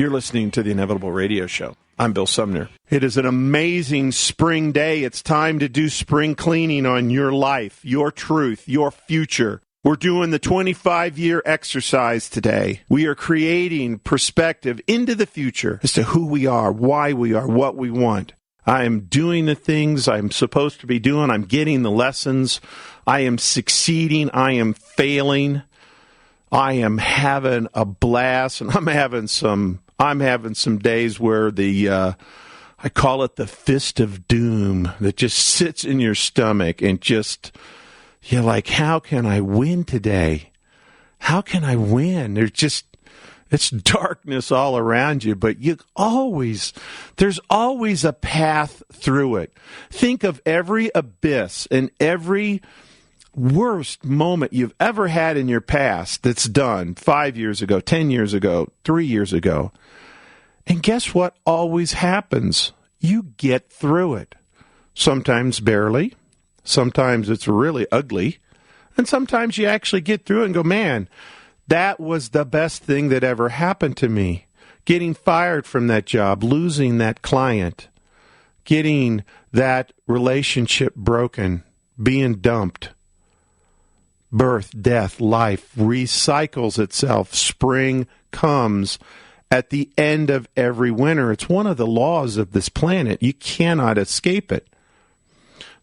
You're listening to The Inevitable Radio Show. I'm Bill Sumner. It is an amazing spring day. It's time to do spring cleaning on your life, your truth, your future. We're doing the 25-year exercise today. We are creating perspective into the future as to who we are, why we are, what we want. I am doing the things I'm supposed to be doing. I'm getting the lessons. I am succeeding. I am failing. I am having a blast, and I'm having some days where I call it the fist of doom that just sits in your stomach and just, you're like, how can I win today? How can I win? It's darkness all around you, but there's always a path through it. Think of every abyss and every worst moment you've ever had in your past that's done 5 years ago, 10 years ago, 3 years ago. And guess what always happens? You get through it. Sometimes barely. Sometimes it's really ugly. And sometimes you actually get through it and go, man, that was the best thing that ever happened to me. Getting fired from that job, losing that client, getting that relationship broken, being dumped. Birth, death, life recycles itself. Spring comes at the end of every winter. It's one of the laws of this planet. You cannot escape it.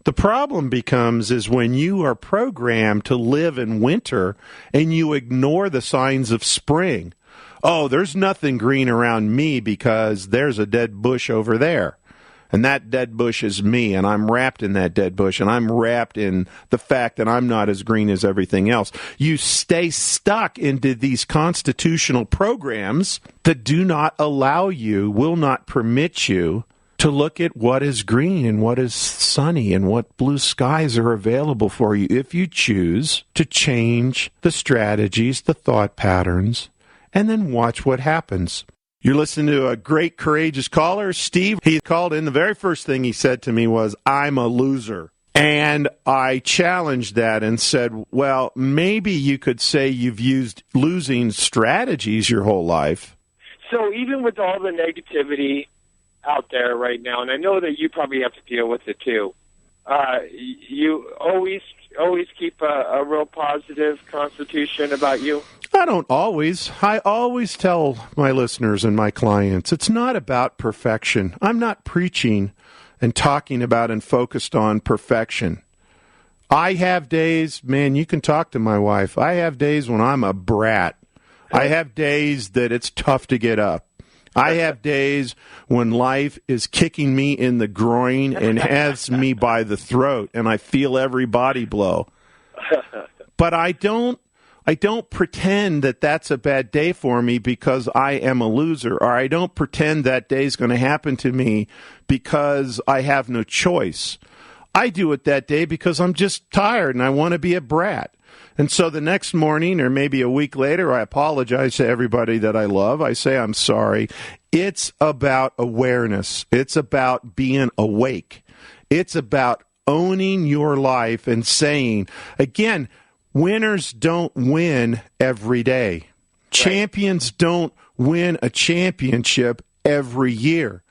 The problem is when you are programmed to live in winter and you ignore the signs of spring. Oh, there's nothing green around me because there's a dead bush over there. And that dead bush is me, and I'm wrapped in that dead bush, and I'm wrapped in the fact that I'm not as green as everything else. You stay stuck into these constitutional programs that do not allow you, will not permit you to look at what is green and what is sunny and what blue skies are available for you if you choose to change the strategies, the thought patterns, and then watch what happens. You're listening to a great, courageous caller, Steve. He called in. The very first thing he said to me was, I'm a loser. And I challenged that and said, well, maybe you could say you've used losing strategies your whole life. So even with all the negativity out there right now, and I know that you probably have to deal with it too, you always keep a real positive constitution about you? I don't always. I always tell my listeners and my clients, it's not about perfection. I'm not preaching and talking about and focused on perfection. I have days, man, you can talk to my wife. I have days when I'm a brat. I have days that it's tough to get up. I have days when life is kicking me in the groin and has me by the throat, and I feel every body blow. But I don't pretend that that's a bad day for me because I am a loser, or I don't pretend that day's going to happen to me because I have no choice. I do it that day because I'm just tired and I want to be a brat. And so the next morning or maybe a week later, I apologize to everybody that I love. I say I'm sorry. It's about awareness. It's about being awake. It's about owning your life and saying, again, winners don't win every day. Right. Champions don't win a championship every year.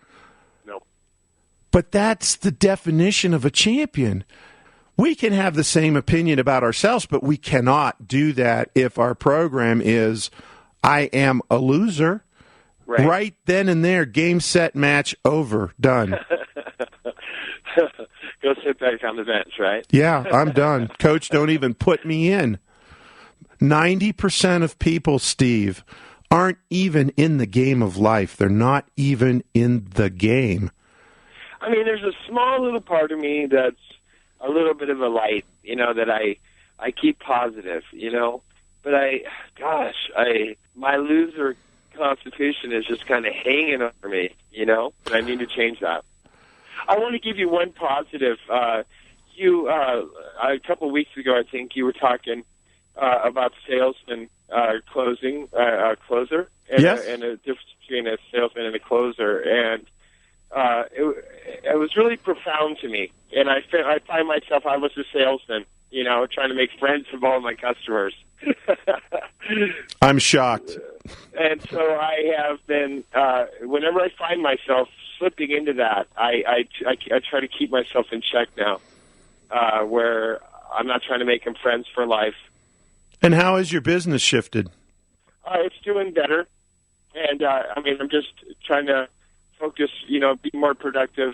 No. But that's the definition of a champion. We can have the same opinion about ourselves, but we cannot do that if our program is, I am a loser. Right then and there, game, set, match, over, done. Go sit back on the bench, right? Yeah, I'm done. Coach, don't even put me in. 90% of people, Steve, aren't even in the game of life. They're not even in the game. I mean, there's a small little part of me that's a little bit of a light, that I keep positive, But my loser constitution is just kind of hanging over me, and I need to change that. I want to give you one positive. A couple of weeks ago, I think you were talking about salesman closer, and, yes. And a difference between a salesman and a closer, and it was really profound to me. And I find myself, I was a salesman, trying to make friends with all my customers. I'm shocked. And so I have been, whenever I find myself slipping into that, I try to keep myself in check now, where I'm not trying to make them friends for life. And how has your business shifted? It's doing better. And, I'm just trying to focus, be more productive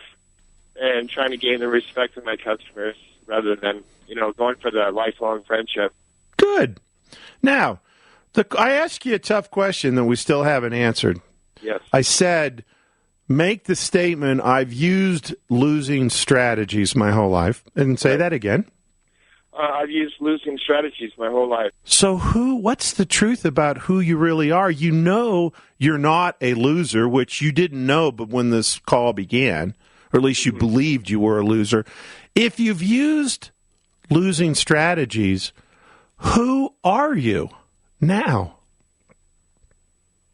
and trying to gain the respect of my customers rather than, going for the lifelong friendship. Good. Now, I asked you a tough question that we still haven't answered. Yes. I said, make the statement, I've used losing strategies my whole life. And say that again. I've used losing strategies my whole life. So what's the truth about who you really are? You know you're not a loser, which you didn't know but when this call began, or at least you believed you were a loser. If you've used losing strategies, who are you now?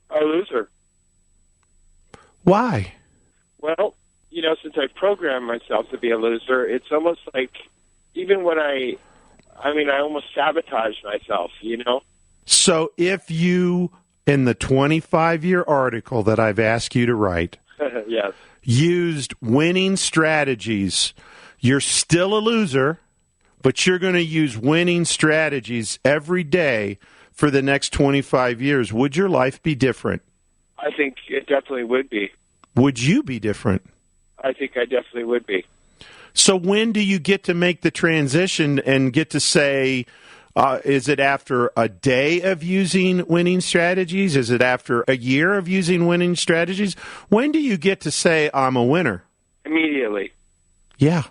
A loser. Why? Well, since I programmed myself to be a loser, it's almost like even when I almost sabotage myself, So if you, in the 25-year article that I've asked you to write, yes, used winning strategies, you're still a loser, but you're going to use winning strategies every day for the next 25 years. Would your life be different? I think it definitely would be. Would you be different? I think I definitely would be. So when do you get to make the transition and get to say, is it after a day of using winning strategies? Is it after a year of using winning strategies? When do you get to say, I'm a winner? Immediately. Yeah,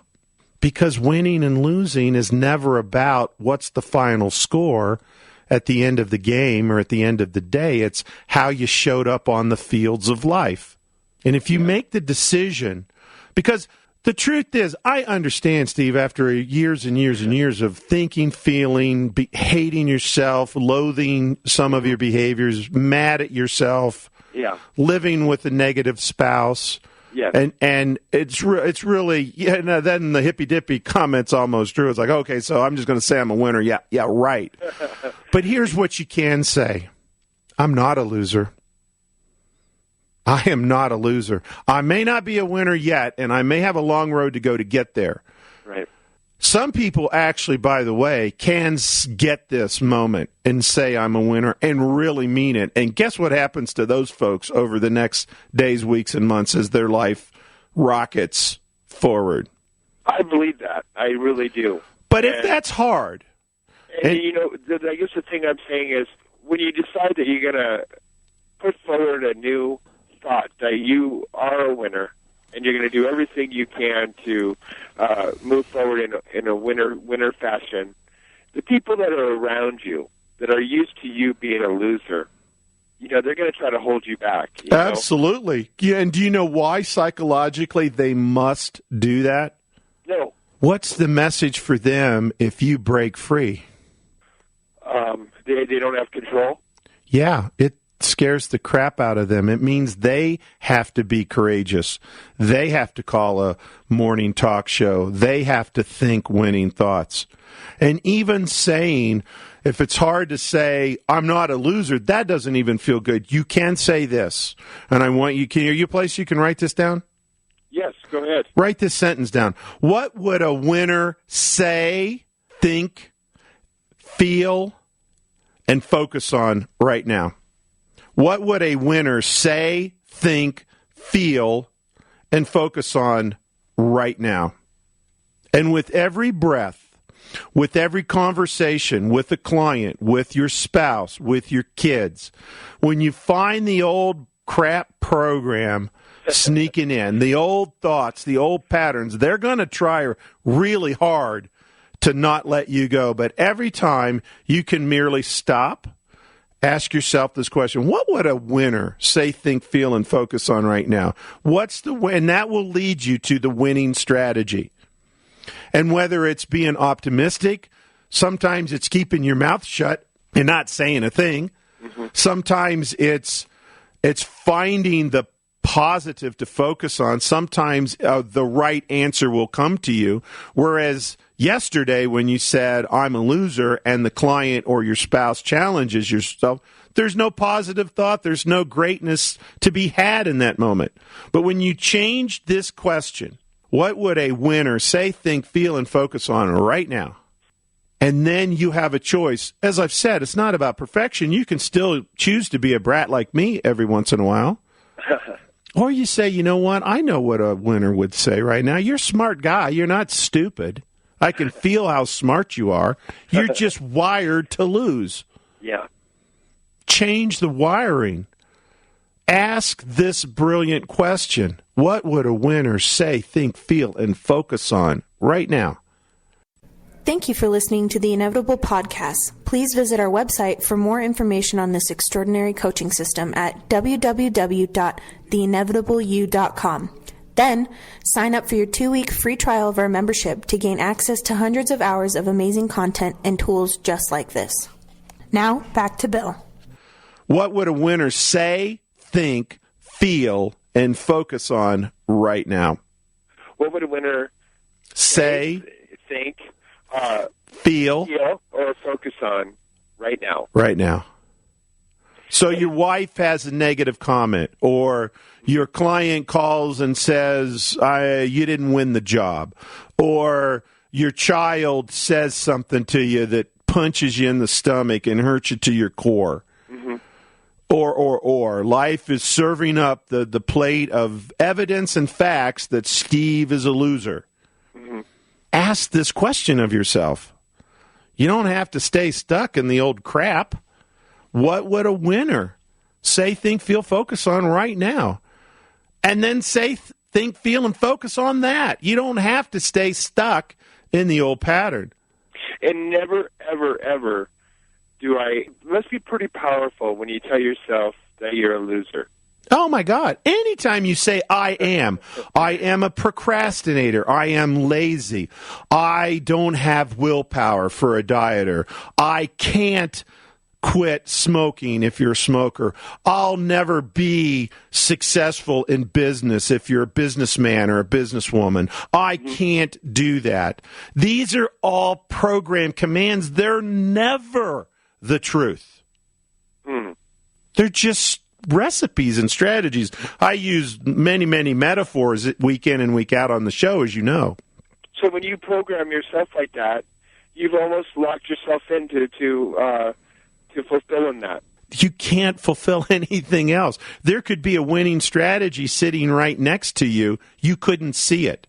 because winning and losing is never about what's the final score at the end of the game or at the end of the day. It's how you showed up on the fields of life. And if you make the decision, because the truth is, I understand, Steve, after years and years and years of thinking, feeling, hating yourself, loathing some of your behaviors, mad at yourself, living with a negative spouse. Yes. And it's really, then the hippy-dippy comment's almost true. It's like, okay, so I'm just going to say I'm a winner. Yeah, right. But here's what you can say. I'm not a loser. I am not a loser. I may not be a winner yet, and I may have a long road to go to get there. Right. Some people actually, by the way, can get this moment and say I'm a winner and really mean it. And guess what happens to those folks over the next days, weeks, and months as their life rockets forward? I believe that. I really do. But if that's hard. I guess the thing I'm saying is when you decide that you're going to put forward a new thought that you are a winner and you're going to do everything you can to move forward in a winner fashion, the people that are around you that are used to you being a loser, they're going to try to hold you back. Absolutely. Yeah, and do you know why psychologically they must do that? No. What's the message for them if you break free? They don't have control? Yeah, it scares the crap out of them. It means they have to be courageous. They have to call a morning talk show. They have to think winning thoughts. And even saying, if it's hard to say, I'm not a loser, that doesn't even feel good. You can say this. And I want you, are you a place you can write this down? Yes, go ahead. Write this sentence down. What would a winner say, think, feel, and focus on right now? What would a winner say, think, feel, and focus on right now? And with every breath, with every conversation with a client, with your spouse, with your kids, when you find the old crap program sneaking in, the old thoughts, the old patterns, they're going to try really hard to not let you go. But every time you can merely stop, ask yourself this question: what would a winner say, think, feel, and focus on right now? And that will lead you to the winning strategy. And whether it's being optimistic, sometimes it's keeping your mouth shut and not saying a thing. Mm-hmm. Sometimes it's finding the positive to focus on. Sometimes the right answer will come to you, whereas Yesterday, when you said, I'm a loser, and the client or your spouse challenges yourself, there's no positive thought. There's no greatness to be had in that moment. But when you change this question, what would a winner say, think, feel, and focus on right now? And then you have a choice. As I've said, it's not about perfection. You can still choose to be a brat like me every once in a while. Or you say, you know what? I know what a winner would say right now. You're a smart guy. You're not stupid. I can feel how smart you are. You're just wired to lose. Yeah. Change the wiring. Ask this brilliant question. What would a winner say, think, feel, and focus on right now? Thank you for listening to the Inevitable Podcast. Please visit our website for more information on this extraordinary coaching system at www.theinevitableyou.com. Then, sign up for your 2-week free trial of our membership to gain access to hundreds of hours of amazing content and tools just like this. Now, back to Bill. What would a winner say, think, feel, and focus on right now? What would a winner say, think, feel, or focus on right now? Right now. So your wife has a negative comment, or your client calls and says, you didn't win the job, or your child says something to you that punches you in the stomach and hurts you to your core. Mm-hmm. Or life is serving up the plate of evidence and facts that Steve is a loser. Mm-hmm. Ask this question of yourself. You don't have to stay stuck in the old crap. What would a winner say, think, feel, focus on right now? And then say, think, feel, and focus on that. You don't have to stay stuck in the old pattern. And never, ever, ever it must be pretty powerful when you tell yourself that you're a loser. Oh, my God. Anytime you say, I am a procrastinator, I am lazy, I don't have willpower for a dieter, I can't quit smoking if you're a smoker, I'll never be successful in business if you're a businessman or a businesswoman, I can't do that. These are all program commands. They're never the truth. They're just recipes and strategies. I use many, many metaphors week in and week out on the show, as you know. So when you program yourself like that, you've almost locked yourself into to fulfilling that. You can't fulfill anything else. There could be a winning strategy sitting right next to you. You couldn't see it.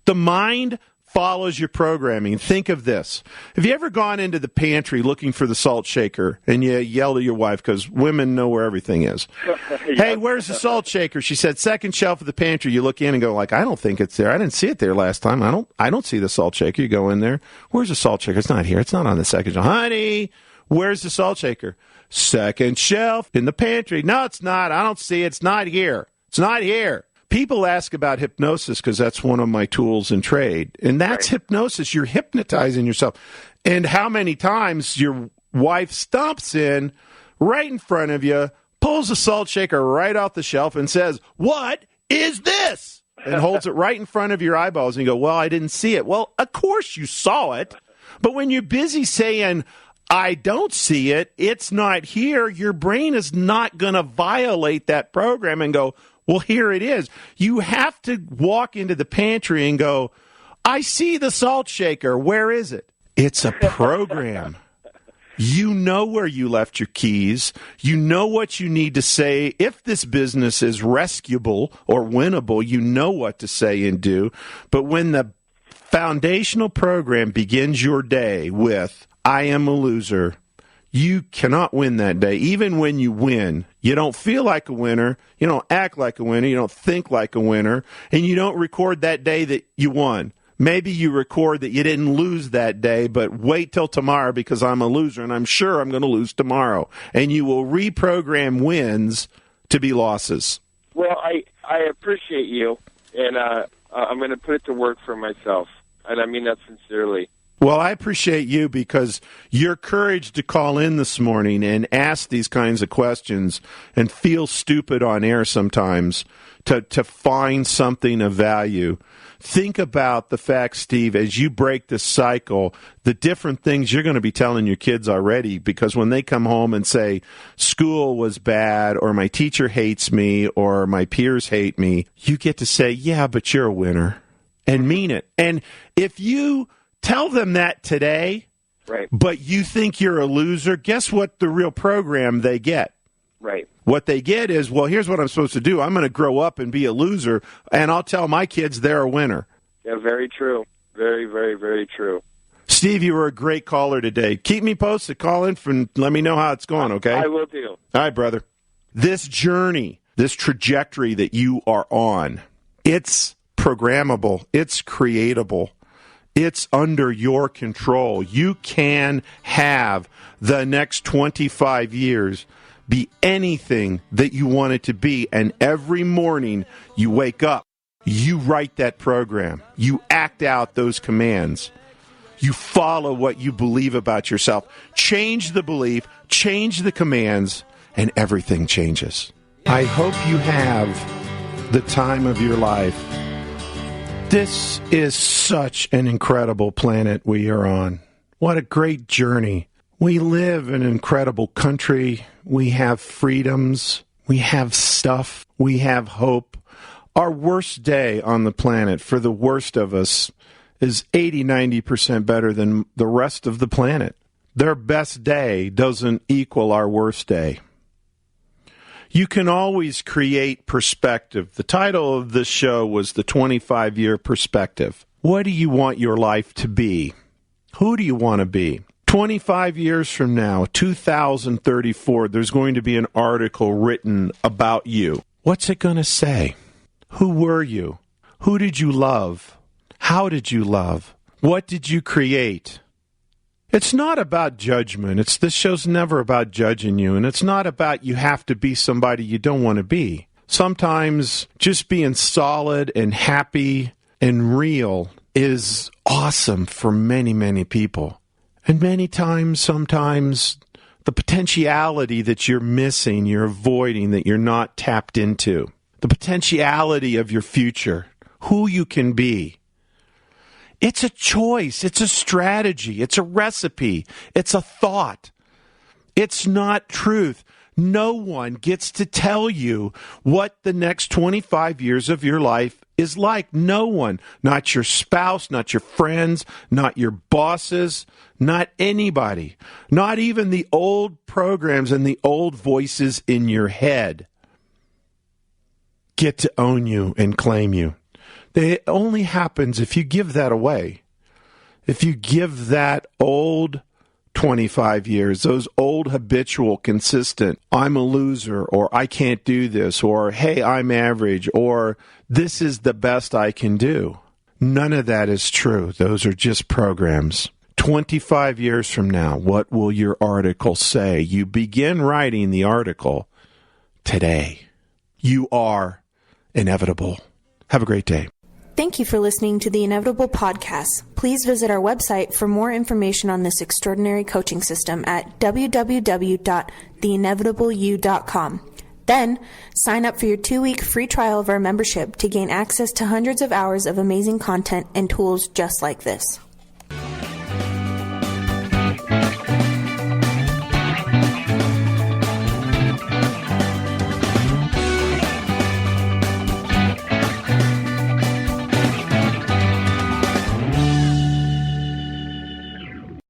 The mind follows your programming. Think of this. Have you ever gone into the pantry looking for the salt shaker and you yelled at your wife because women know where everything is? Yeah. Hey, where's the salt shaker? She said, second shelf of the pantry. You look in and go like, I don't think it's there. I didn't see it there last time. I don't see the salt shaker. You go in there. Where's the salt shaker? It's not here. It's not on the second shelf. Honey, where's the salt shaker? Second shelf in the pantry. No, it's not. I don't see it. It's not here. It's not here. People ask about hypnosis because that's one of my tools in trade. And that's right. Hypnosis. You're hypnotizing yourself. And how many times your wife stomps in right in front of you, pulls the salt shaker right off the shelf and says, what is this? And holds it right in front of your eyeballs. And you go, well, I didn't see it. Well, of course you saw it. But when you're busy saying, I don't see it, it's not here, your brain is not going to violate that program and go, well, here it is. You have to walk into the pantry and go, I see the salt shaker. Where is it? It's a program. You know where you left your keys. You know what you need to say. If this business is rescuable or winnable, you know what to say and do. But when the foundational program begins your day with, I am a loser, you cannot win that day. Even when you win, you don't feel like a winner, you don't act like a winner, you don't think like a winner, and you don't record that day that you won. Maybe you record that you didn't lose that day, but wait till tomorrow because I'm a loser, and I'm sure I'm going to lose tomorrow. And you will reprogram wins to be losses. Well, I appreciate you, and I'm going to put it to work for myself, and I mean that sincerely. Well, I appreciate you because your courage to call in this morning and ask these kinds of questions and feel stupid on air sometimes to find something of value. Think about the fact, Steve, as you break this cycle, the different things you're going to be telling your kids already, because when they come home and say, school was bad, or my teacher hates me, or my peers hate me, you get to say, yeah, but you're a winner, and mean it. And if you tell them that today, right, but you think you're a loser, guess what the real program they get? Right. What they get is, well, here's what I'm supposed to do. I'm going to grow up and be a loser, and I'll tell my kids they're a winner. Yeah, very true. Very, very, very true. Steve, you were a great caller today. Keep me posted. Call in and let me know how it's going, okay? I will do. All right, brother. This journey, this trajectory that you are on, it's programmable. It's creatable. It's under your control. You can have the next 25 years be anything that you want it to be. And every morning you wake up, you write that program. You act out those commands. You follow what you believe about yourself. Change the belief, change the commands, and everything changes. I hope you have the time of your life. This is such an incredible planet we are on. What a great journey. We live in an incredible country. We have freedoms. We have stuff. We have hope. Our worst day on the planet for the worst of us is 80-90% better than the rest of the planet. Their best day doesn't equal our worst day. You can always create perspective. The title of this show was The 25-Year Perspective. What do you want your life to be? Who do you want to be? 25 years from now, 2034, there's going to be an article written about you. What's it going to say? Who were you? Who did you love? How did you love? What did you create? It's not about judgment. This show's never about judging you, and it's not about you have to be somebody you don't want to be. Sometimes just being solid and happy and real is awesome for many, many people. And many times, sometimes, the potentiality that you're missing, you're avoiding, that you're not tapped into, the potentiality of your future, who you can be. It's a choice. It's a strategy. It's a recipe. It's a thought. It's not truth. No one gets to tell you what the next 25 years of your life is like. No one. Not your spouse, not your friends, not your bosses, not anybody. Not even the old programs and the old voices in your head get to own you and claim you. It only happens if you give that away. If you give that old 25 years, those old habitual, consistent, I'm a loser, or I can't do this, or hey, I'm average, or this is the best I can do. None of that is true. Those are just programs. 25 years from now, what will your article say? You begin writing the article today. You are inevitable. Have a great day. Thank you for listening to the Inevitable Podcast. Please visit our website for more information on this extraordinary coaching system at www.theinevitableyou.com. Then, sign up for your 2-week free trial of our membership to gain access to hundreds of hours of amazing content and tools just like this.